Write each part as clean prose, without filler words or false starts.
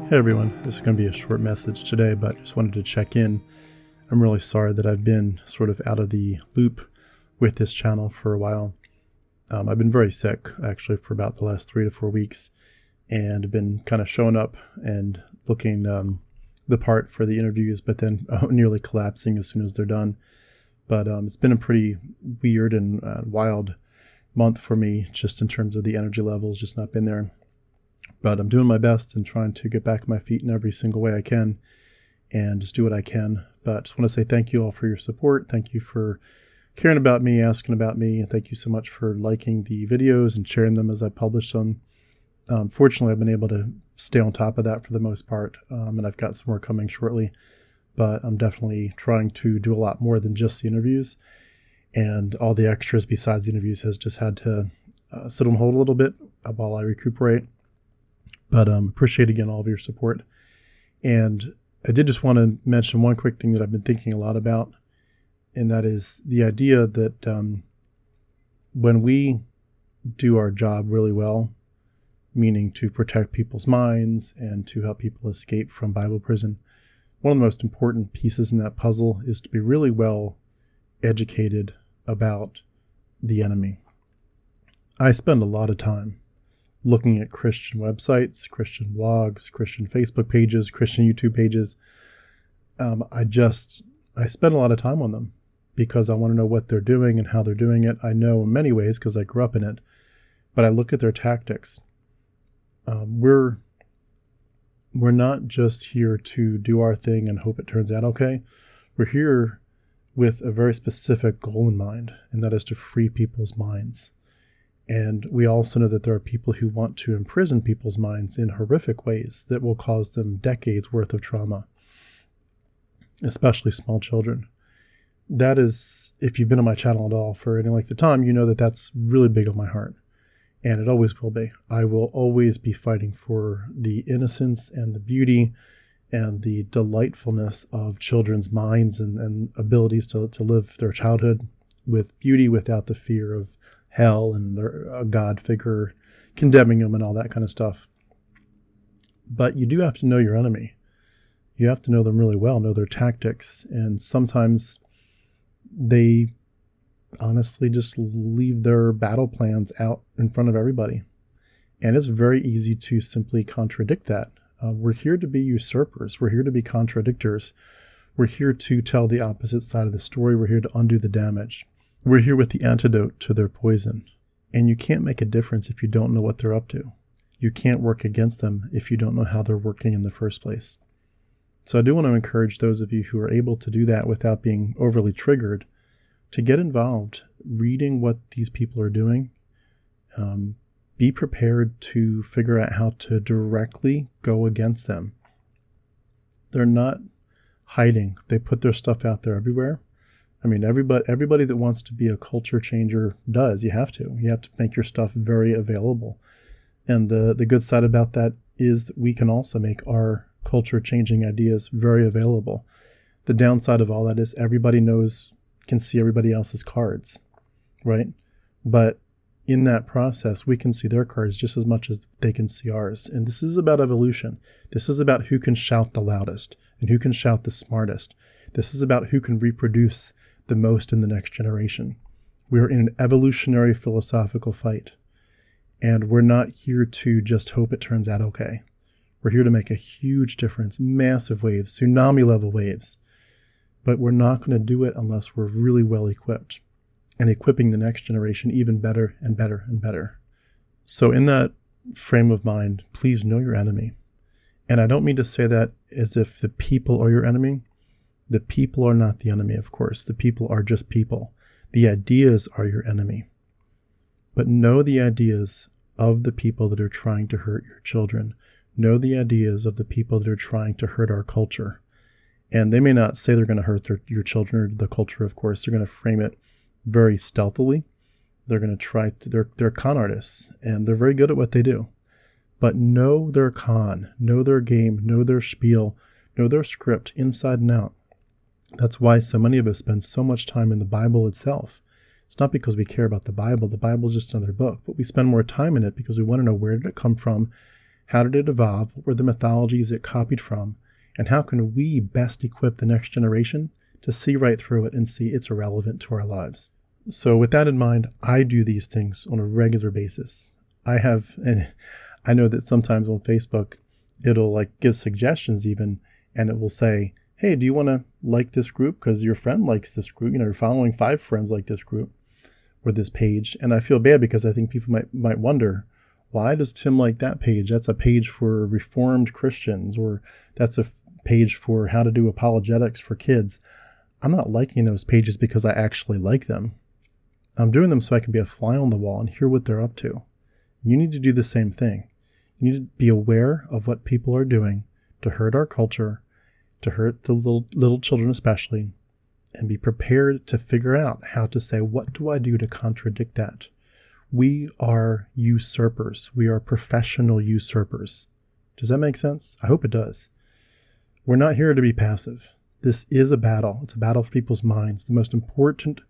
Hey everyone, this is going to be a short message today, but just wanted to check in. I'm really sorry that I've been sort of out of the loop with this channel for a while. I've been very sick actually for about the last 3 to 4 weeks and been kind of showing up and looking the part for the interviews, but then nearly collapsing as soon as they're done. But it's been a pretty weird and wild month for me just in terms of the energy levels, just not been there. But I'm doing my best and trying to get back on my feet in every single way I can and just do what I can. But I just want to say thank you all for your support. Thank you for caring about me, asking about me. And thank you so much for liking the videos and sharing them as I publish them. Fortunately, I've been able to stay on top of that for the most part. And I've got some more coming shortly. But I'm definitely trying to do a lot more than just the interviews. And all the extras besides the interviews has just had to sit on hold a little bit while I recuperate. But appreciate again all of your support. And I did just want to mention one quick thing that I've been thinking a lot about, and that is the idea that when we do our job really well, meaning to protect people's minds and to help people escape from Bible prison, one of the most important pieces in that puzzle is to be really well educated about the enemy. I spend a lot of time looking at Christian websites, Christian blogs, Christian Facebook pages, Christian YouTube pages. I spend a lot of time on them because I want to know what they're doing and how they're doing it. I know in many ways because I grew up in it, but I look at their tactics. We're not just here to do our thing and hope it turns out okay. We're here with a very specific goal in mind, and that is to free people's minds. And we also know that there are people who want to imprison people's minds in horrific ways that will cause them decades worth of trauma, especially small children. That is, if you've been on my channel at all for any length of time, you know that that's really big on my heart. And it always will be. I will always be fighting for the innocence and the beauty and the delightfulness of children's minds and abilities to live their childhood with beauty without the fear of hell and a God figure condemning them and all that kind of stuff. But you do have to know your enemy. You have to know them really well, know their tactics. And sometimes they honestly just leave their battle plans out in front of everybody. And it's very easy to simply contradict that. We're here to be usurpers. We're here to be contradictors. We're here to tell the opposite side of the story. We're here to undo the damage. We're here with the antidote to their poison. And you can't make a difference if you don't know what they're up to. You can't work against them if you don't know how they're working in the first place. So I do want to encourage those of you who are able to do that without being overly triggered to get involved, reading what these people are doing. Be prepared to figure out how to directly go against them. They're not hiding. They put their stuff out there everywhere. I mean, everybody that wants to be a culture changer does. You have to. You have to make your stuff very available. And the good side about that is that we can also make our culture changing ideas very available. The downside of all that is everybody can see everybody else's cards, right? But in that process, we can see their cards just as much as they can see ours. And this is about evolution. This is about who can shout the loudest and who can shout the smartest. This is about who can reproduce the most in the next generation. We're in an evolutionary philosophical fight, and we're not here to just hope it turns out okay. We're here to make a huge difference, massive waves, tsunami level waves, but we're not going to do it unless we're really well equipped and equipping the next generation even better and better and better. So in that frame of mind, please know your enemy. And I don't mean to say that as if the people are your enemy. The people are not the enemy, of course. The people are just people. The ideas are your enemy. But know the ideas of the people that are trying to hurt your children. Know the ideas of the people that are trying to hurt our culture. And they may not say they're going to hurt your children or the culture, of course. They're going to frame it very stealthily. They're going to try to, they're con artists, and they're very good at what they do. But know their con, know their game, know their spiel, know their script inside and out. That's why so many of us spend so much time in the Bible itself. It's not because we care about the Bible. The Bible is just another book, but we spend more time in it because we want to know, where did it come from? How did it evolve? What were the mythologies it copied from? And how can we best equip the next generation to see right through it and see it's irrelevant to our lives? So with that in mind, I do these things on a regular basis. And I know that sometimes on Facebook, it'll like give suggestions even, and it will say, hey, do you want to like this group? Because your friend likes this group. You're following 5 friends like this group or this page. And I feel bad because I think people might wonder, why does Tim like that page? That's a page for Reformed Christians, or that's a page for how to do apologetics for kids. I'm not liking those pages because I actually like them. I'm doing them so I can be a fly on the wall and hear what they're up to. You need to do the same thing. You need to be aware of what people are doing to hurt our culture, to hurt the little children especially, and be prepared to figure out how to say, what do I do to contradict that? We are usurpers. We are professional usurpers. Does that make sense? I hope it does. We're not here to be passive. This is a battle. It's a battle for people's minds. The most important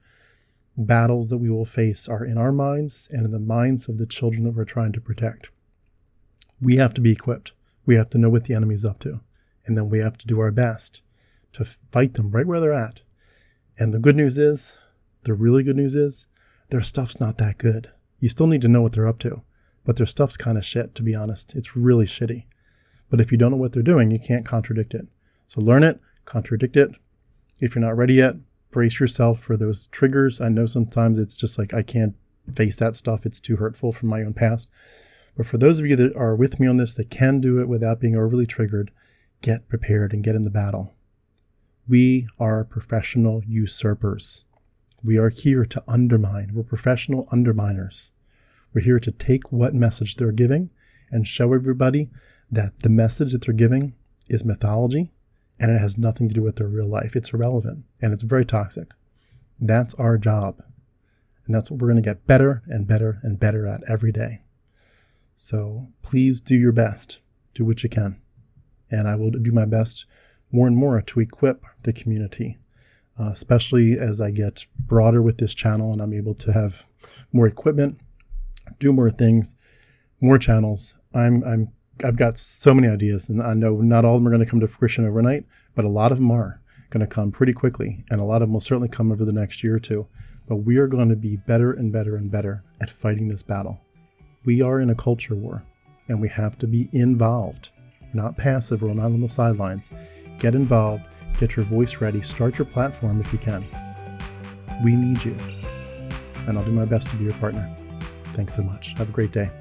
battles that we will face are in our minds and in the minds of the children that we're trying to protect. We have to be equipped. We have to know what the enemy's up to. And then we have to do our best to fight them right where they're at. And the good news is, the really good news is, their stuff's not that good. You still need to know what they're up to, but their stuff's kind of shit, to be honest. It's really shitty. But if you don't know what they're doing, you can't contradict it. So learn it, contradict it. If you're not ready yet, brace yourself for those triggers. I know sometimes it's just like, I can't face that stuff. It's too hurtful from my own past. But for those of you that are with me on this, that can do it without being overly triggered, get prepared and get in the battle. We are professional usurpers. We are here to undermine. We're professional underminers. We're here to take what message they're giving and show everybody that the message that they're giving is mythology and it has nothing to do with their real life. It's irrelevant and it's very toxic. That's our job. And that's what we're going to get better and better and better at every day. So please do your best. Do what you can. And I will do my best more and more to equip the community, especially as I get broader with this channel and I'm able to have more equipment, do more things, more channels. I've got so many ideas, and I know not all of them are going to come to fruition overnight, but a lot of them are going to come pretty quickly, and a lot of them will certainly come over the next year or two. But we are going to be better and better and better at fighting this battle. We are in a culture war, and we have to be involved, not passive or not on the sidelines. Get involved, get your voice ready, start your platform if you can. We need you, and I'll do my best to be your partner. Thanks so much. Have a great day.